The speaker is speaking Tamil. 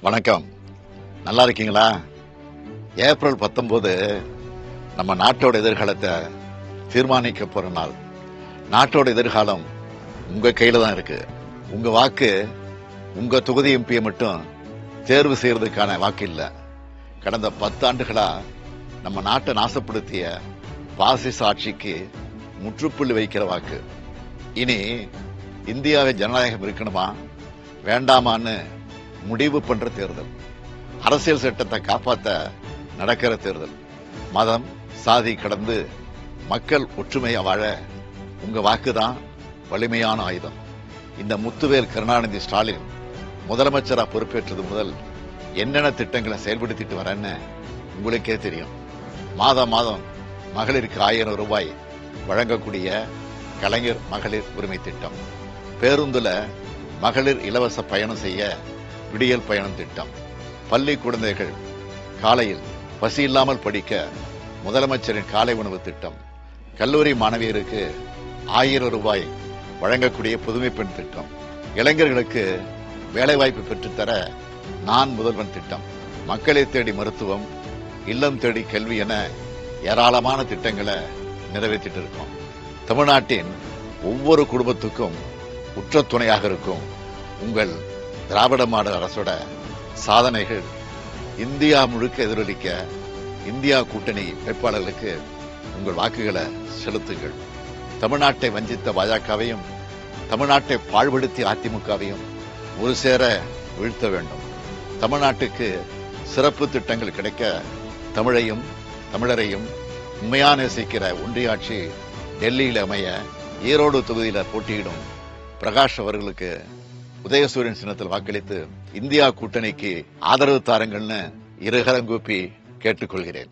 வணக்கம். நல்லா இருக்கீங்களா? ஏப்ரல் 19 நம்ம நாட்டோட எதிர்காலத்தை தீர்மானிக்க போற நாள். நாட்டோட எதிர்காலம் உங்க கையில தான் இருக்கு. உங்க வாக்கு உங்க தொகுதி எம்பியை மட்டும் தேர்வு செய்யறதுக்கான வாக்கு இல்ல. கடந்த 10 ஆண்டுகளா நம்ம நாட்டை நாசப்படுத்திய பாசிச ஆட்சிக்கு முற்றுப்புள்ளி வைக்கிற வாக்கு. இனி இந்தியாவை ஜனநாயகம் இருக்கணுமா வேண்டாமான்னு முடிவு பண்ற தேர்தல். அரசியல் சட்டத்தை காப்பாற்ற நடக்கிற தேர்தல். மதம் சாதி கடந்து மக்கள் ஒற்றுமையா வாழ உங்க வாக்குதான் வலிமையான ஆயுதம். இந்த முத்துவேல் கருணாநிதி ஸ்டாலின் முதலமைச்சரா பொறுப்பேற்றது முதல் என்னென்ன திட்டங்களை செயல்படுத்திட்டு வரேன்னு உங்களுக்கே தெரியும். மாதம் மகளிருக்கு 1000 ரூபாய் வழங்கக்கூடிய கலைஞர் மகளிர் உரிமை திட்டம், பேருந்துல மகளிர் இலவச பயணம் செய்ய விடியல் பயணம் திட்டம், பள்ளி குழந்தைகள் காலையில் பசி இல்லாமல் படிக்க முதலமைச்சரின் காலை உணவு திட்டம், கல்லூரி மாணவியருக்கு 1000 ரூபாய் வழங்கக்கூடிய புதுமை பெண் திட்டம், இளைஞர்களுக்கு வேலைவாய்ப்பு பெற்றுத்தர நான் முதல்வன் திட்டம், மக்களை தேடி மருத்துவம், இல்லம் தேடி கல்வி என ஏராளமான திட்டங்களை நிறைவேற்றிட்டு இருக்கோம். தமிழ்நாட்டின் ஒவ்வொரு குடும்பத்துக்கும் உற்ற துணையாக இருக்கும் உங்கள் திராவிட மாடல் அரசோட சாதனைகள் இந்தியா முழுக்க எதிரொலிக்க இந்தியா கூட்டணி வேட்பாளர்களுக்கு உங்கள் வாக்குகளை செலுத்துங்கள். தமிழ்நாட்டை வஞ்சித்த பாஜகவையும் தமிழ்நாட்டை பாழ்படுத்திய அதிமுகவையும் ஒரு சேர வீழ்த்த வேண்டும். தமிழ்நாட்டுக்கு சிறப்பு திட்டங்கள் கிடைக்க தமிழையும் தமிழரையும் உண்மையா நேசிக்கிற ஒன்றியாட்சி டெல்லியில் அமைய ஈரோடு தொகுதியில் போட்டியிடும் பிரகாஷ் அவர்களுக்கு உதயசூரியன் சின்னத்தில் வாக்களித்து இந்தியா கூட்டணிக்கு ஆதரவு தாருங்கள்னு இருகரம் கூப்பி கேட்டுக்கொள்கிறேன்.